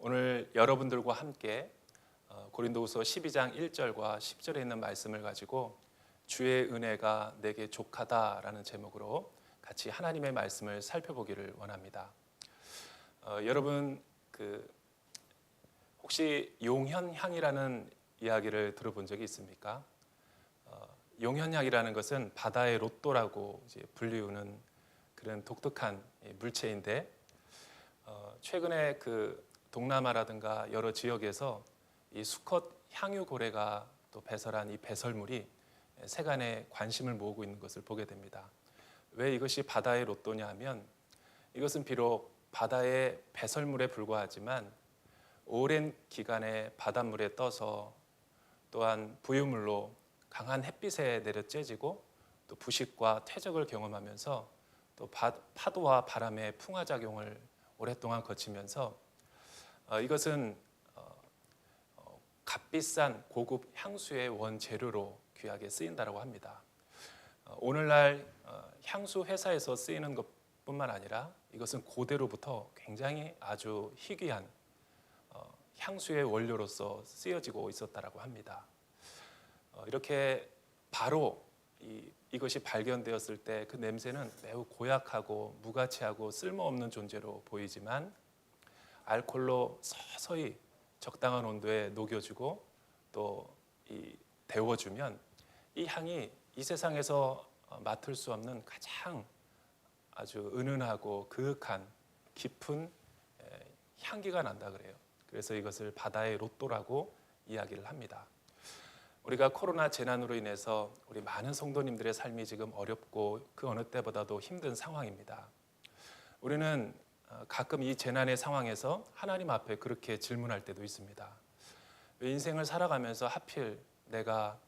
오늘 여러분들과 함께 고린도후서 12장 1절과 10절에 있는 말씀을 가지고 주의 은혜가 내게 족하다라는 제목으로 같이 하나님의 말씀을 살펴보기를 원합니다. 여러분 혹시 용현향이라는 이야기를 들어본 적이 있습니까? 용현향이라는 것은 바다의 로또라고 이제 불리우는 그런 독특한 물체인데 최근에 동남아라든가 여러 지역에서 이 수컷 향유고래가 또 배설한 이 배설물이 세간의 관심을 모으고 있는 것을 보게 됩니다. 왜 이것이 바다의 로또냐 하면 이것은 비록 바다의 배설물에 불과하지만 오랜 기간에 바닷물에 떠서 또한 부유물로 강한 햇빛에 내려 쬐지고 또 부식과 퇴적을 경험하면서 또 파도와 바람의 풍화작용을 오랫동안 거치면서 이것은 값비싼 고급 향수의 원재료로 귀하게 쓰인다고 합니다. 오늘날 향수 회사에서 쓰이는 것뿐만 아니라 이것은 고대로부터 굉장히 아주 희귀한 향수의 원료로서 쓰여지고 있었다고 합니다. 이렇게 바로 이것이 발견되었을 때 그 냄새는 매우 고약하고 무가치하고 쓸모없는 존재로 보이지만 알코올로 서서히 적당한 온도에 녹여주고 또 데워주면 이 향이 이 세상에서 맡을 수 없는 가장 아주 은은하고 그윽한 깊은 향기가 난다 그래요. 그래서 이것을 바다의 로또라고 이야기를 합니다. 우리가 코로나 재난으로 인해서 우리 많은 성도님들의 삶이 지금 어렵고 그 어느 때보다도 힘든 상황입니다. 우리는 가끔 이 재난의 상황에서 하나님 앞에 그렇게 질문할 때도 있습니다. 왜 인생을 살아가면서 하필 내가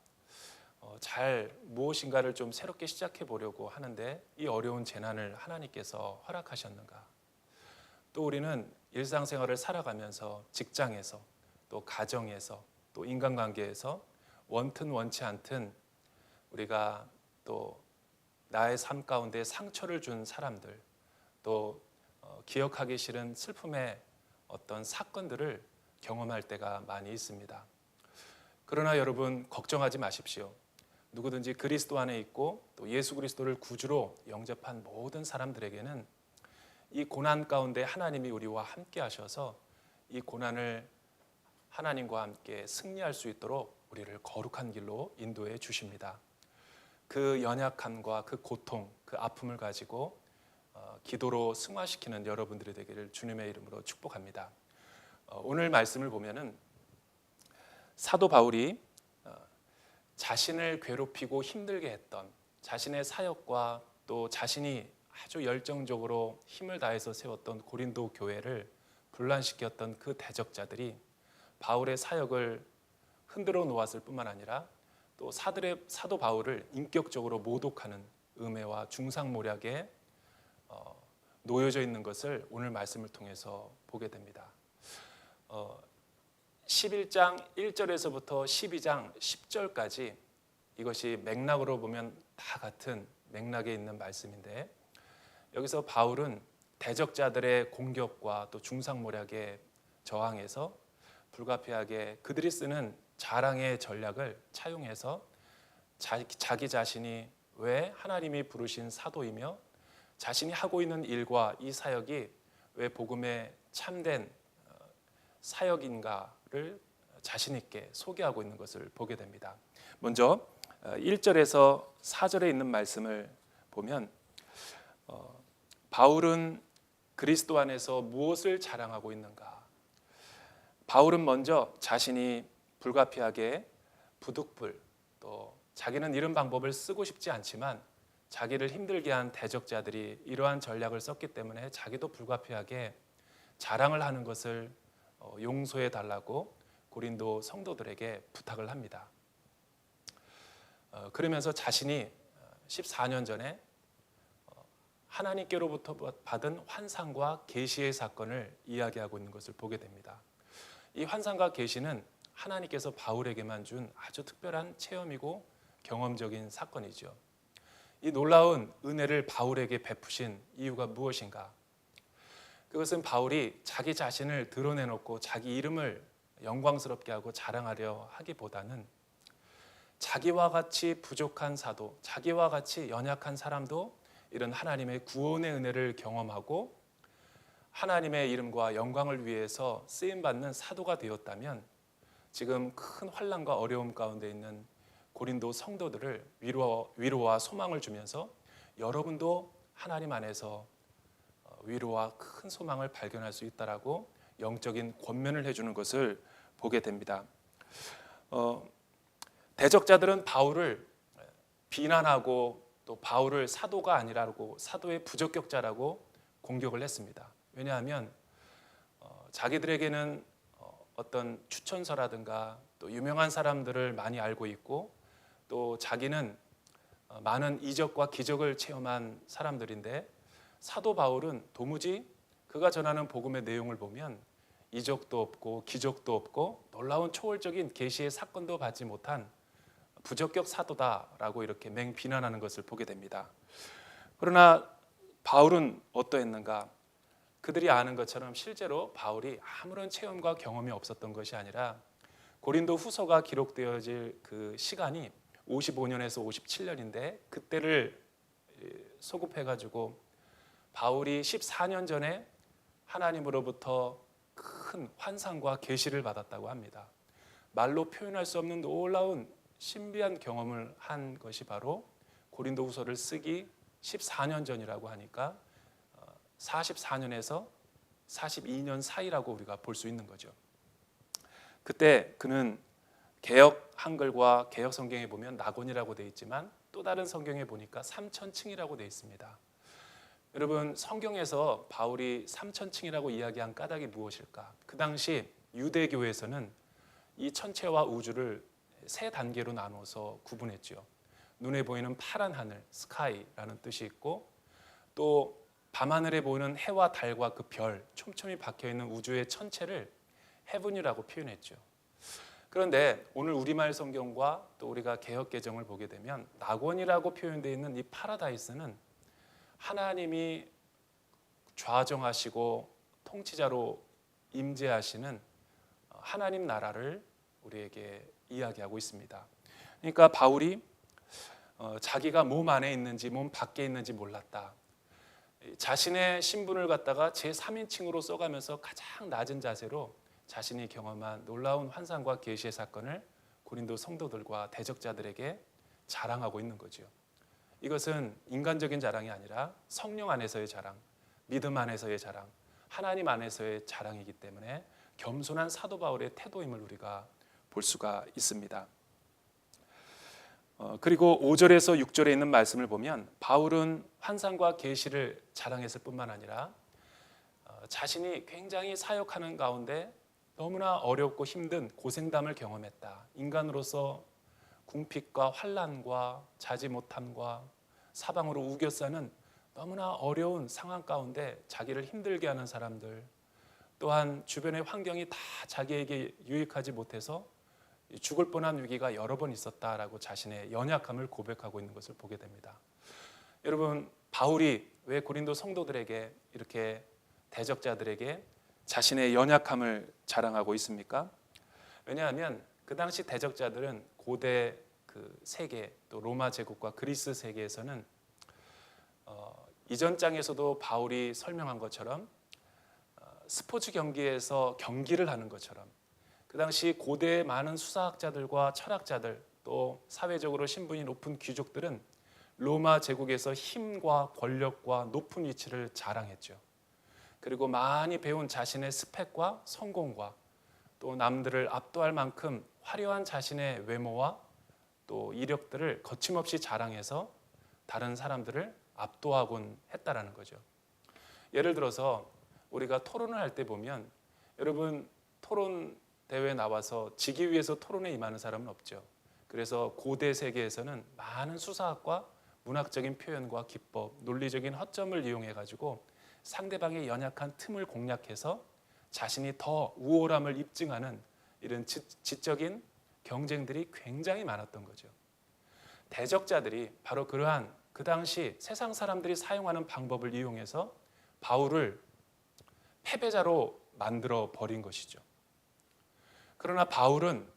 잘 무엇인가를 좀 새롭게 시작해 보려고 하는데 이 어려운 재난을 하나님께서 허락하셨는가? 또 우리는 일상생활을 살아가면서 직장에서 또 가정에서 또 인간관계에서 원튼 원치 않든 우리가 또 나의 삶 가운데 상처를 준 사람들 또 기억하기 싫은 슬픔의 어떤 사건들을 경험할 때가 많이 있습니다. 그러나 여러분 걱정하지 마십시오. 누구든지 그리스도 안에 있고 또 예수 그리스도를 구주로 영접한 모든 사람들에게는 이 고난 가운데 하나님이 우리와 함께 하셔서 이 고난을 하나님과 함께 승리할 수 있도록 우리를 거룩한 길로 인도해 주십니다. 그 연약함과 그 고통, 그 아픔을 가지고 기도로 승화시키는 여러분들이 되기를 주님의 이름으로 축복합니다. 오늘 말씀을 보면은 사도 바울이 자신을 괴롭히고 힘들게 했던 자신의 사역과 또 자신이 아주 열정적으로 힘을 다해서 세웠던 고린도 교회를 분란시켰던 그 대적자들이 바울의 사역을 흔들어 놓았을 뿐만 아니라 또 사도 바울을 인격적으로 모독하는 음해와 중상모략에 놓여져 있는 것을 오늘 말씀을 통해서 보게 됩니다. 11장 1절에서부터 12장 10절까지 이것이 맥락으로 보면 다 같은 맥락에 있는 말씀인데 여기서 바울은 대적자들의 공격과 또 중상모략에 저항해서 불가피하게 그들이 쓰는 자랑의 전략을 차용해서 자기 자신이 왜 하나님이 부르신 사도이며 자신이 하고 있는 일과 이 사역이 왜 복음의 참된 사역인가를 자신 있게 소개하고 있는 것을 보게 됩니다. 먼저 1절에서 4절에 있는 말씀을 보면 바울은 그리스도 안에서 무엇을 자랑하고 있는가? 바울은 먼저 자신이 불가피하게 부득불 또 자기는 이런 방법을 쓰고 싶지 않지만 자기를 힘들게 한 대적자들이 이러한 전략을 썼기 때문에 자기도 불가피하게 자랑을 하는 것을 용서해 달라고 고린도 성도들에게 부탁을 합니다. 그러면서 자신이 14년 전에 하나님께로부터 받은 환상과 계시의 사건을 이야기하고 있는 것을 보게 됩니다. 이 환상과 계시는 하나님께서 바울에게만 준 아주 특별한 체험이고 경험적인 사건이죠. 이 놀라운 은혜를 바울에게 베푸신 이유가 무엇인가? 그것은 바울이 자기 자신을 드러내놓고 자기 이름을 영광스럽게 하고 자랑하려 하기보다는 자기와 같이 부족한 사도, 자기와 같이 연약한 사람도 이런 하나님의 구원의 은혜를 경험하고 하나님의 이름과 영광을 위해서 쓰임받는 사도가 되었다면 지금 큰 환난과 어려움 가운데 있는 고린도 성도들을 위로와 소망을 주면서 여러분도 하나님 안에서 위로와 큰 소망을 발견할 수 있다라고 영적인 권면을 해주는 것을 보게 됩니다. 대적자들은 바울을 비난하고 또 바울을 사도가 아니라고 사도의 부적격자라고 공격을 했습니다. 왜냐하면 자기들에게는 어떤 추천서라든가 또 유명한 사람들을 많이 알고 있고 또 자기는 많은 이적과 기적을 체험한 사람들인데 사도 바울은 도무지 그가 전하는 복음의 내용을 보면 이적도 없고 기적도 없고 놀라운 초월적인 계시의 사건도 받지 못한 부적격 사도다라고 이렇게 맹비난하는 것을 보게 됩니다. 그러나 바울은 어떠했는가? 그들이 아는 것처럼 실제로 바울이 아무런 체험과 경험이 없었던 것이 아니라 고린도 후서가 기록되어질 그 시간이 55년에서 57년인데 그때를 소급해가지고 바울이 14년 전에 하나님으로부터 큰 환상과 계시를 받았다고 합니다. 말로 표현할 수 없는 놀라운 신비한 경험을 한 것이 바로 고린도 후서를 쓰기 14년 전이라고 하니까 44년에서 42년 사이라고 우리가 볼 수 있는 거죠. 그때 그는 개역 한글과 개역 성경에 보면 낙원이라고 되어 있지만 또 다른 성경에 보니까 3,000층이라고 되어 있습니다. 여러분, 성경에서 바울이 3,000층이라고 이야기한 까닭이 무엇일까? 그 당시 유대교에서는 이 천체와 우주를 세 단계로 나눠서 구분했죠. 눈에 보이는 파란 하늘, 스카이라는 뜻이 있고 또 밤하늘에 보이는 해와 달과 그 별, 촘촘히 박혀있는 우주의 천체를 헤븐이라고 표현했죠. 그런데 오늘 우리말 성경과 또 우리가 개역 개정을 보게 되면 낙원이라고 표현되어 있는 이 파라다이스는 하나님이 좌정하시고 통치자로 임재하시는 하나님 나라를 우리에게 이야기하고 있습니다. 그러니까 바울이 자기가 몸 안에 있는지 몸 밖에 있는지 몰랐다. 자신의 신분을 갖다가 제3인칭으로 써가면서 가장 낮은 자세로 자신이 경험한 놀라운 환상과 계시의 사건을 고린도 성도들과 대적자들에게 자랑하고 있는 거죠. 이것은 인간적인 자랑이 아니라 성령 안에서의 자랑, 믿음 안에서의 자랑, 하나님 안에서의 자랑이기 때문에 겸손한 사도 바울의 태도임을 우리가 볼 수가 있습니다. 그리고 5절에서 6절에 있는 말씀을 보면 바울은 환상과 계시를 자랑했을 뿐만 아니라 자신이 굉장히 사역하는 가운데 너무나 어렵고 힘든 고생담을 경험했다. 인간으로서 궁핍과 환난과 자지 못함과 사방으로 우겨싸는 너무나 어려운 상황 가운데 자기를 힘들게 하는 사람들, 또한 주변의 환경이 다 자기에게 유익하지 못해서 죽을 뻔한 위기가 여러 번 있었다라고 자신의 연약함을 고백하고 있는 것을 보게 됩니다. 여러분, 바울이 왜 고린도 성도들에게 이렇게 대적자들에게 자신의 연약함을 자랑하고 있습니까? 왜냐하면 그 당시 대적자들은 고대 그 세계 또 로마 제국과 그리스 세계에서는 이전 장에서도 바울이 설명한 것처럼 스포츠 경기에서 경기를 하는 것처럼 그 당시 고대의 많은 수사학자들과 철학자들 또 사회적으로 신분이 높은 귀족들은 로마 제국에서 힘과 권력과 높은 위치를 자랑했죠. 그리고 많이 배운 자신의 스펙과 성공과 또 남들을 압도할 만큼 화려한 자신의 외모와 또 이력들을 거침없이 자랑해서 다른 사람들을 압도하곤 했다라는 거죠. 예를 들어서 우리가 토론을 할 때 보면 여러분 토론 대회에 나와서 지기 위해서 토론에 임하는 사람은 없죠. 그래서 고대 세계에서는 많은 수사학과 문학적인 표현과 기법, 논리적인 허점을 이용해 가지고 상대방의 연약한 틈을 공략해서 자신이 더 우월함을 입증하는 이런 지적인 경쟁들이 굉장히 많았던 거죠. 대적자들이 바로 그러한 그 당시 세상 사람들이 사용하는 방법을 이용해서 바울을 패배자로 만들어 버린 것이죠. 그러나 바울은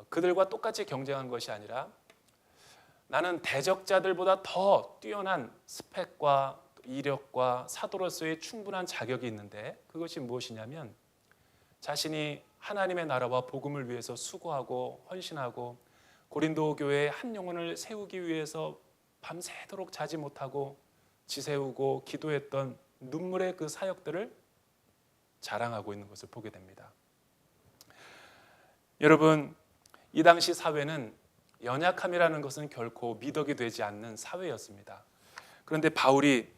그들과 똑같이 경쟁한 것이 아니라 나는 대적자들보다 더 뛰어난 스펙과 이력과 사도로서의 충분한 자격이 있는데 그것이 무엇이냐면 자신이 하나님의 나라와 복음을 위해서 수고하고 헌신하고 고린도 교회의 한 영혼을 세우기 위해서 밤새도록 자지 못하고 지새우고 기도했던 눈물의 그 사역들을 자랑하고 있는 것을 보게 됩니다. 여러분, 이 당시 사회는 연약함이라는 것은 결코 미덕이 되지 않는 사회였습니다. 그런데 바울이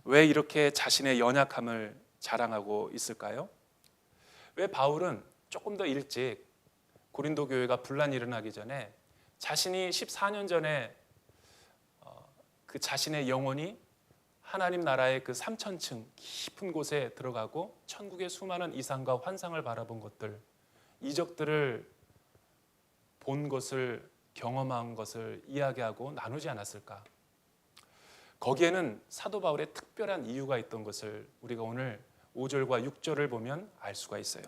왜 이렇게 자신의 연약함을 자랑하고 있을까요? 왜 바울은 조금 더 일찍 고린도 교회가 분란이 일어나기 전에 자신이 14년 전에 그 자신의 영혼이 하나님 나라의 그 3천층 깊은 곳에 들어가고 천국의 수많은 이상과 환상을 바라본 것들, 이적들을 본 것을 경험한 것을 이야기하고 나누지 않았을까? 거기에는 사도 바울의 특별한 이유가 있던 것을 우리가 오늘 5절과 6절을 보면 알 수가 있어요.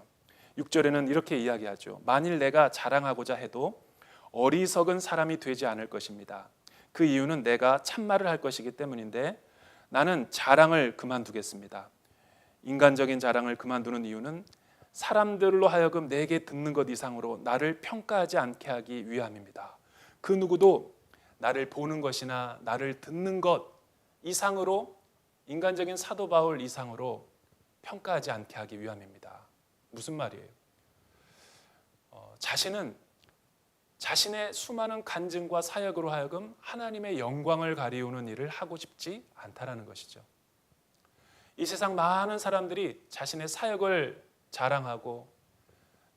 6절에는 이렇게 이야기하죠. 만일 내가 자랑하고자 해도 어리석은 사람이 되지 않을 것입니다. 그 이유는 내가 참말을 할 것이기 때문인데 나는 자랑을 그만두겠습니다. 인간적인 자랑을 그만두는 이유는 사람들로 하여금 내게 듣는 것 이상으로 나를 평가하지 않게 하기 위함입니다. 그 누구도 나를 보는 것이나 나를 듣는 것 이상으로 인간적인 사도 바울 이상으로 평가하지 않게 하기 위함입니다. 무슨 말이에요? 자신은 자신의 수많은 간증과 사역으로 하여금 하나님의 영광을 가리우는 일을 하고 싶지 않다라는 것이죠. 이 세상 많은 사람들이 자신의 사역을 자랑하고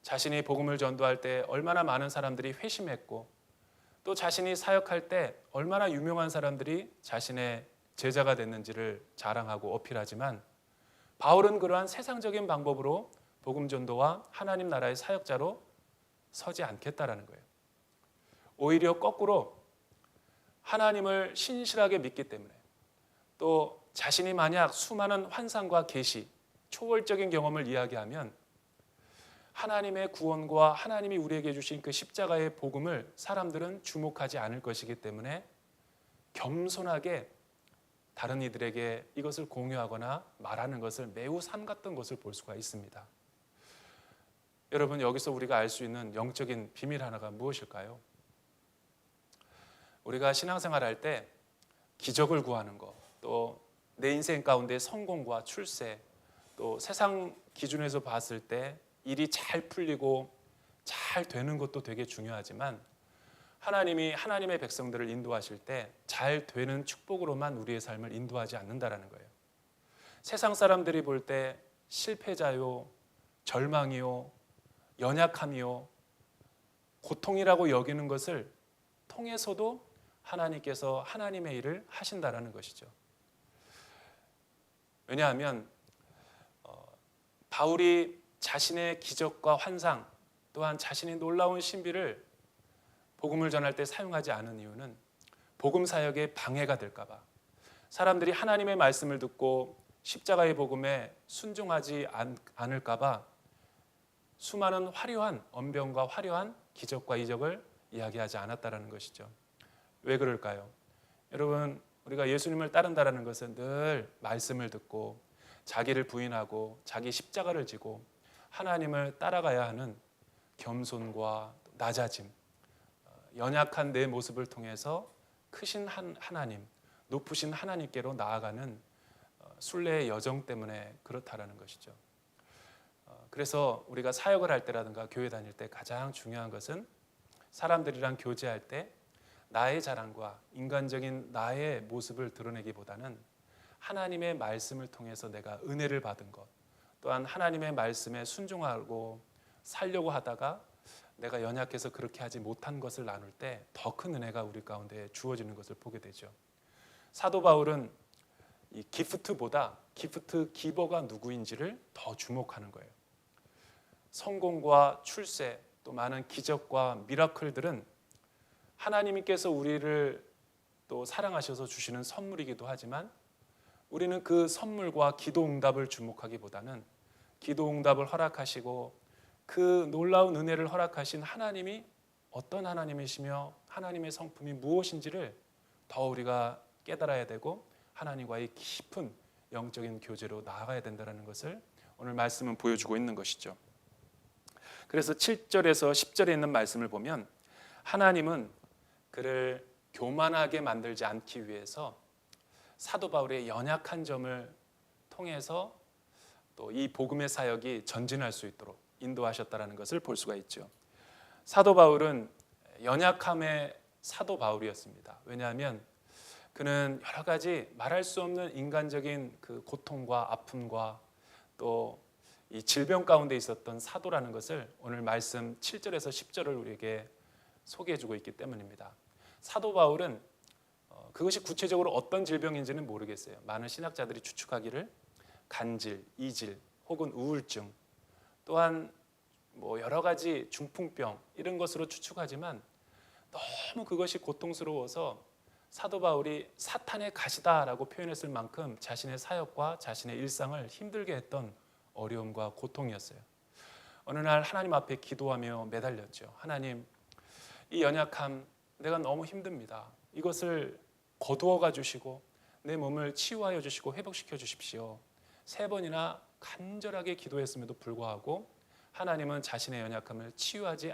자신이 복음을 전도할 때 얼마나 많은 사람들이 회심했고 또 자신이 사역할 때 얼마나 유명한 사람들이 자신의 제자가 됐는지를 자랑하고 어필하지만 바울은 그러한 세상적인 방법으로 복음 전도와 하나님 나라의 사역자로 서지 않겠다라는 거예요. 오히려 거꾸로 하나님을 신실하게 믿기 때문에 또 자신이 만약 수많은 환상과 계시, 초월적인 경험을 이야기하면 하나님의 구원과 하나님이 우리에게 주신 그 십자가의 복음을 사람들은 주목하지 않을 것이기 때문에 겸손하게 다른 이들에게 이것을 공유하거나 말하는 것을 매우 삼갔던 것을 볼 수가 있습니다. 여러분, 여기서 우리가 알 수 있는 영적인 비밀 하나가 무엇일까요? 우리가 신앙생활 할 때 기적을 구하는 것, 또 내 인생 가운데 성공과 출세, 또 세상 기준에서 봤을 때 일이 잘 풀리고 잘 되는 것도 되게 중요하지만 하나님이 하나님의 백성들을 인도하실 때 잘 되는 축복으로만 우리의 삶을 인도하지 않는다라는 거예요. 세상 사람들이 볼 때 실패자요, 절망이요, 연약함이요, 고통이라고 여기는 것을 통해서도 하나님께서 하나님의 일을 하신다라는 것이죠. 왜냐하면 바울이 자신의 기적과 환상 또한 자신의 놀라운 신비를 복음을 전할 때 사용하지 않은 이유는 복음 사역에 방해가 될까 봐, 사람들이 하나님의 말씀을 듣고 십자가의 복음에 순종하지 않을까 봐 수많은 화려한 언변과 화려한 기적과 이적을 이야기하지 않았다라는 것이죠. 왜 그럴까요? 여러분, 우리가 예수님을 따른다라는 것은 늘 말씀을 듣고 자기를 부인하고 자기 십자가를 지고 하나님을 따라가야 하는 겸손과 낮아짐, 연약한 내 모습을 통해서 크신 하나님, 높으신 하나님께로 나아가는 순례의 여정 때문에 그렇다라는 것이죠. 그래서 우리가 사역을 할 때라든가 교회 다닐 때 가장 중요한 것은 사람들이랑 교제할 때 나의 자랑과 인간적인 나의 모습을 드러내기보다는 하나님의 말씀을 통해서 내가 은혜를 받은 것, 또한 하나님의 말씀에 순종하고 살려고 하다가 내가 연약해서 그렇게 하지 못한 것을 나눌 때 더 큰 은혜가 우리 가운데 주어지는 것을 보게 되죠. 사도 바울은 이 기프트보다 기프트 기버가 누구인지를 더 주목하는 거예요. 성공과 출세, 또 많은 기적과 미라클들은 하나님께서 우리를 또 사랑하셔서 주시는 선물이기도 하지만 우리는 그 선물과 기도 응답을 주목하기보다는 기도 응답을 허락하시고 그 놀라운 은혜를 허락하신 하나님이 어떤 하나님이시며 하나님의 성품이 무엇인지를 더 우리가 깨달아야 되고 하나님과의 깊은 영적인 교제로 나아가야 된다는 것을 오늘 말씀은 보여주고 있는 것이죠. 그래서 7절에서 10절에 있는 말씀을 보면 하나님은 그를 교만하게 만들지 않기 위해서 사도 바울의 연약한 점을 통해서 또 이 복음의 사역이 전진할 수 있도록 인도하셨다는 것을 볼 수가 있죠. 사도 바울은 연약함의 사도 바울이었습니다. 왜냐하면 그는 여러 가지 말할 수 없는 인간적인 그 고통과 아픔과 또 이 질병 가운데 있었던 사도라는 것을 오늘 말씀 7절에서 10절을 우리에게 소개해 주고 있기 때문입니다. 사도 바울은 그것이 구체적으로 어떤 질병인지는 모르겠어요. 많은 신학자들이 추측하기를 간질, 이질 혹은 우울증 또한 뭐 여러 가지 중풍병 이런 것으로 추측하지만 너무 그것이 고통스러워서 사도 바울이 사탄의 가시다라고 표현했을 만큼 자신의 사역과 자신의 일상을 힘들게 했던 어려움과 고통이었어요. 어느 날 하나님 앞에 기도하며 매달렸죠. 하나님, 이 연약함 내가 너무 힘듭니다. 이것을 거두어가 주시고 내 몸을 치유하여 주시고 회복시켜 주십시오. 3번이나 간절하게 기도했음에도 불구하고 하나님은 자신의 연약함을 치유하지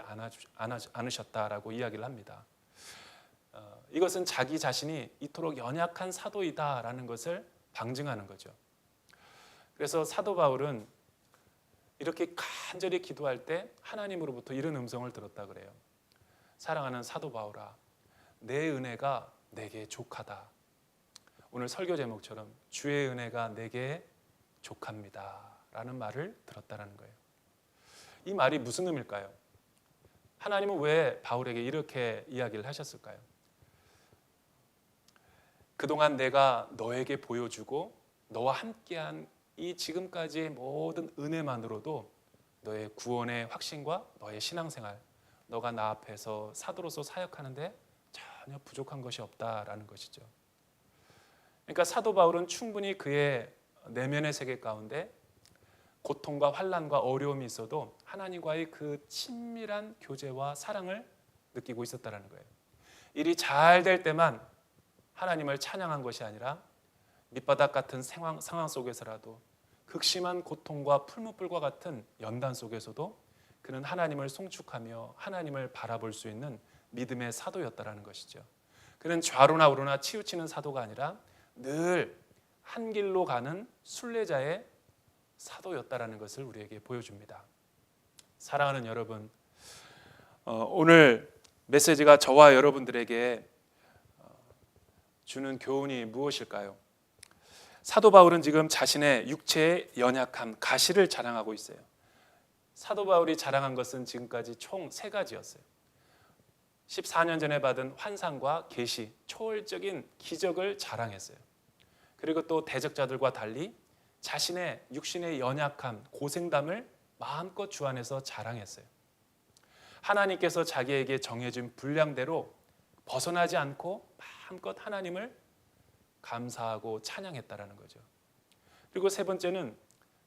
않으셨다라고 이야기를 합니다. 이것은 자기 자신이 이토록 연약한 사도이다라는 것을 방증하는 거죠. 그래서 사도 바울은 이렇게 간절히 기도할 때 하나님으로부터 이런 음성을 들었다 그래요. 사랑하는 사도 바울아, 내 은혜가 내게 족하다. 오늘 설교 제목처럼 주의 은혜가 내게 족합니다 라는 말을 들었다는 거예요. 이 말이 무슨 의미일까요? 하나님은 왜 바울에게 이렇게 이야기를 하셨을까요? 그동안 내가 너에게 보여주고 너와 함께한 이 지금까지의 모든 은혜만으로도 너의 구원의 확신과 너의 신앙생활, 너가 나 앞에서 사도로서 사역하는데 전혀 부족한 것이 없다라는 것이죠. 그러니까 사도 바울은 충분히 그의 내면의 세계 가운데 고통과 환난과 어려움이 있어도 하나님과의 그 친밀한 교제와 사랑을 느끼고 있었다는 거예요. 일이 잘 될 때만 하나님을 찬양한 것이 아니라 밑바닥 같은 상황 속에서라도 극심한 고통과 풀무불과 같은 연단 속에서도 그는 하나님을 송축하며 하나님을 바라볼 수 있는 믿음의 사도였다라는 것이죠. 그는 좌로나 우로나 치우치는 사도가 아니라 늘 한 길로 가는 순례자의 사도였다라는 것을 우리에게 보여줍니다. 사랑하는 여러분, 오늘 메시지가 저와 여러분들에게 주는 교훈이 무엇일까요? 사도 바울은 지금 자신의 육체의 연약함, 가시를 자랑하고 있어요. 사도 바울이 자랑한 것은 지금까지 총 3가지였어요. 14년 전에 받은 환상과 계시, 초월적인 기적을 자랑했어요. 그리고 또 대적자들과 달리 자신의 육신의 연약함, 고생담을 마음껏 주안에서 자랑했어요. 하나님께서 자기에게 정해진 분량대로 벗어나지 않고 마음껏 하나님을 감사하고 찬양했다라는 거죠. 그리고 3번째는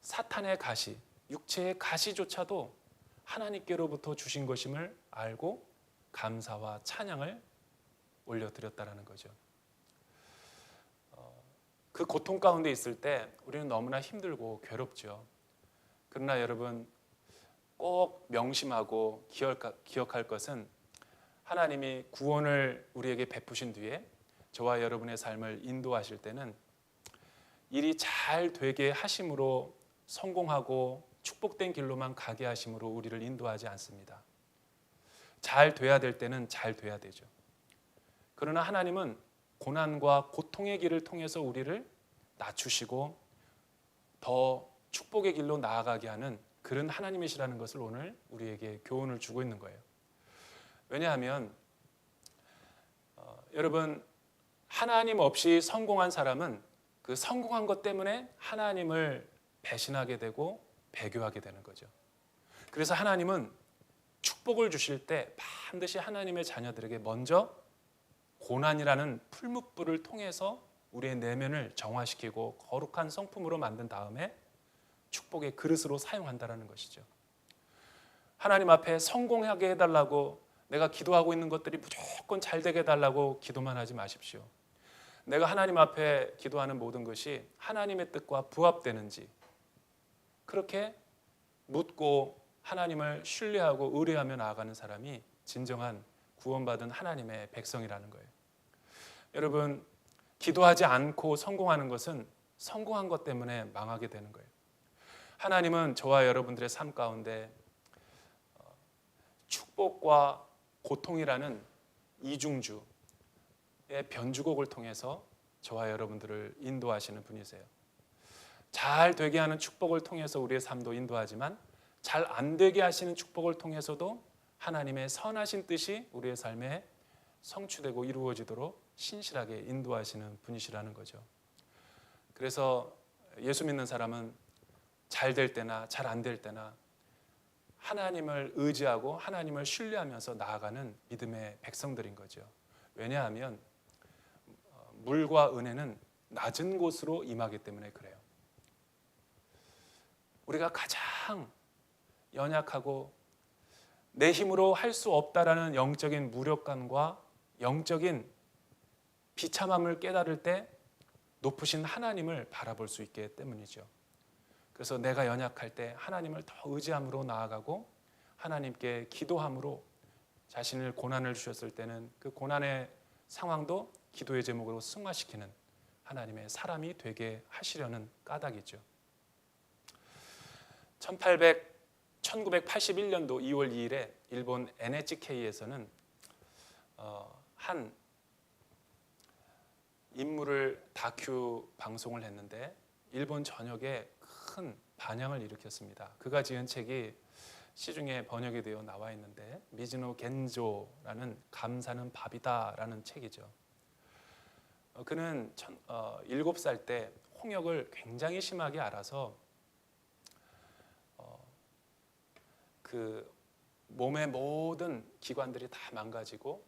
사탄의 가시, 육체의 가시조차도 하나님께로부터 주신 것임을 알고 감사와 찬양을 올려드렸다라는 거죠. 그 고통 가운데 있을 때 우리는 너무나 힘들고 괴롭죠. 그러나 여러분 꼭 명심하고 기억할 것은 하나님이 구원을 우리에게 베푸신 뒤에 저와 여러분의 삶을 인도하실 때는 일이 잘 되게 하심으로 성공하고 축복된 길로만 가게 하심으로 우리를 인도하지 않습니다. 잘 돼야 될 때는 잘 돼야 되죠. 그러나 하나님은 고난과 고통의 길을 통해서 우리를 낮추시고 더 축복의 길로 나아가게 하는 그런 하나님이시라는 것을 오늘 우리에게 교훈을 주고 있는 거예요. 왜냐하면 여러분 하나님 없이 성공한 사람은 그 성공한 것 때문에 하나님을 배신하게 되고 배교하게 되는 거죠. 그래서 하나님은 축복을 주실 때 반드시 하나님의 자녀들에게 먼저 고난이라는 풀무불을 통해서 우리의 내면을 정화시키고 거룩한 성품으로 만든 다음에 축복의 그릇으로 사용한다는 것이죠. 하나님 앞에 성공하게 해달라고 내가 기도하고 있는 것들이 무조건 잘 되게 해달라고 기도만 하지 마십시오. 내가 하나님 앞에 기도하는 모든 것이 하나님의 뜻과 부합되는지 그렇게 묻고 하나님을 신뢰하고 의뢰하며 나아가는 사람이 진정한 구원받은 하나님의 백성이라는 거예요. 여러분, 기도하지 않고 성공하는 것은 성공한 것 때문에 망하게 되는 거예요. 하나님은 저와 여러분들의 삶 가운데 축복과 고통이라는 이중주의 변주곡을 통해서 저와 여러분들을 인도하시는 분이세요. 잘 되게 하는 축복을 통해서 우리의 삶도 인도하지만 잘 안 되게 하시는 축복을 통해서도 하나님의 선하신 뜻이 우리의 삶에 성취되고 이루어지도록 신실하게 인도하시는 분이시라는 거죠. 그래서 예수 믿는 사람은 잘 될 때나 잘 안 될 때나 하나님을 의지하고 하나님을 신뢰하면서 나아가는 믿음의 백성들인 거죠. 왜냐하면 물과 은혜는 낮은 곳으로 임하기 때문에 그래요. 우리가 가장 연약하고 내 힘으로 할 수 없다라는 영적인 무력감과 영적인 비참함을 깨달을 때 높으신 하나님을 바라볼 수 있기 때문이죠. 그래서 내가 연약할 때 하나님을 더 의지함으로 나아가고 하나님께 기도함으로 자신을 고난을 주셨을 때는 그 고난의 상황도 기도의 제목으로 승화시키는 하나님의 사람이 되게 하시려는 까닭이죠. 1981년도 2월 2일에 일본 NHK에서는 한 인물을 다큐 방송을 했는데 일본 전역에 큰 반향을 일으켰습니다. 그가 지은 책이 시중에 번역이 되어 나와 있는데 미즈노 겐조라는 감사는 밥이다라는 책이죠. 그는 7살 때 홍역을 굉장히 심하게 앓아서 그 몸의 모든 기관들이 다 망가지고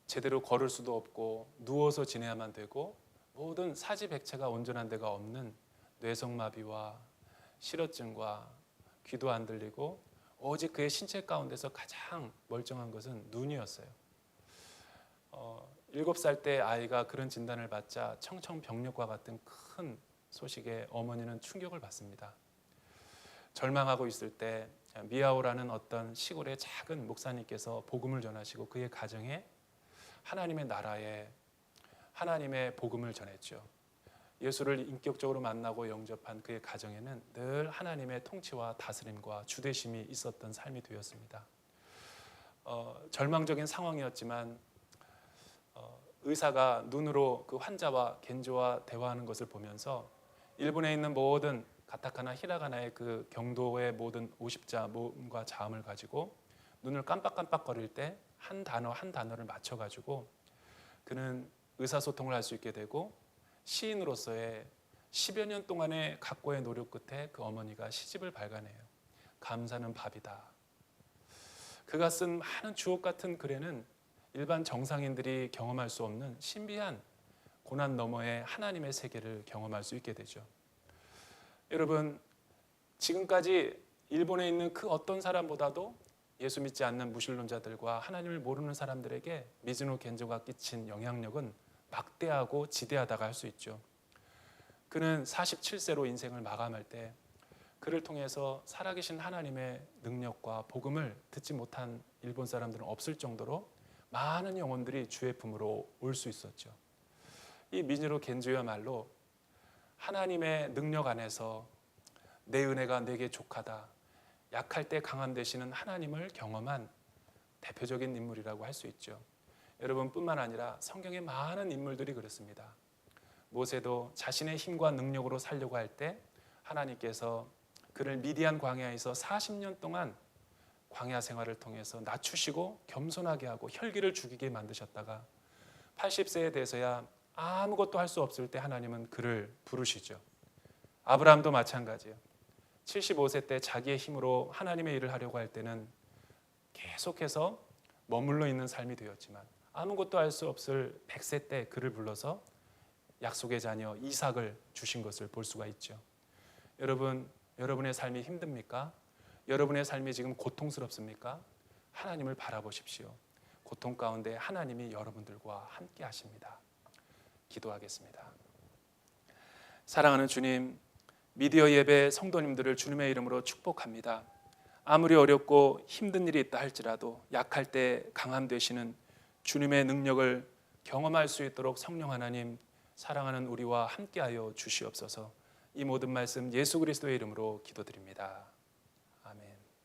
제대로 걸을 수도 없고 누워서 지내야만 되고 모든 사지백체가 온전한 데가 없는 뇌성마비와 실어증과 귀도 안 들리고 오직 그의 신체 가운데서 가장 멀쩡한 것은 눈이었어요. 7살 때 아이가 그런 진단을 받자 청천벽력과 같은 큰 소식에 어머니는 충격을 받습니다. 절망하고 있을 때 미야오라는 어떤 시골의 작은 목사님께서 복음을 전하시고 그의 가정에 하나님의 나라에 하나님의 복음을 전했죠. 예수를 인격적으로 만나고 영접한 그의 가정에는 늘 하나님의 통치와 다스림과 주대심이 있었던 삶이 되었습니다. 절망적인 상황이었지만 의사가 눈으로 그 환자와 겐조와 대화하는 것을 보면서 일본에 있는 모든 가타카나 히라가나의 그 경도의 모든 50자 모음과 자음을 가지고 눈을 깜빡깜빡거릴 때 한 단어 한 단어를 맞춰가지고 그는 의사소통을 할 수 있게 되고 시인으로서의 10여 년 동안의 각고의 노력 끝에 그 어머니가 시집을 발간해요. 감사는 밥이다. 그가 쓴 많은 주옥 같은 글에는 일반 정상인들이 경험할 수 없는 신비한 고난 너머의 하나님의 세계를 경험할 수 있게 되죠. 여러분, 지금까지 일본에 있는 그 어떤 사람보다도 예수 믿지 않는 무신론자들과 하나님을 모르는 사람들에게 미즈노 겐조가 끼친 영향력은 막대하고 지대하다고 할 수 있죠. 그는 47세로 인생을 마감할 때 그를 통해서 살아계신 하나님의 능력과 복음을 듣지 못한 일본 사람들은 없을 정도로 많은 영혼들이 주의 품으로 올 수 있었죠. 이 미즈노 겐조야말로 하나님의 능력 안에서 내 은혜가 내게 족하다, 약할 때 강함 되시는 하나님을 경험한 대표적인 인물이라고 할 수 있죠. 여러분뿐만 아니라 성경의 많은 인물들이 그렇습니다. 모세도 자신의 힘과 능력으로 살려고 할 때 하나님께서 그를 미디안 광야에서 40년 동안 광야 생활을 통해서 낮추시고 겸손하게 하고 혈기를 죽이게 만드셨다가 80세에 돼서야 아무것도 할 수 없을 때 하나님은 그를 부르시죠. 아브라함도 마찬가지예요. 75세 때 자기의 힘으로 하나님의 일을 하려고 할 때는 계속해서 머물러 있는 삶이 되었지만 아무것도 알 수 없을 100세 때 그를 불러서 약속의 자녀 이삭을 주신 것을 볼 수가 있죠. 여러분, 여러분의 삶이 힘듭니까? 여러분의 삶이 지금 고통스럽습니까? 하나님을 바라보십시오. 고통 가운데 하나님이 여러분들과 함께 하십니다. 기도하겠습니다. 사랑하는 주님, 미디어 예배 성도님들을 주님의 이름으로 축복합니다. 아무리 어렵고 힘든 일이 있다 할지라도 약할 때 강함 되시는 주님의 능력을 경험할 수 있도록 성령 하나님, 사랑하는 우리와 함께하여 주시옵소서. 이 모든 말씀 예수 그리스도의 이름으로 기도드립니다.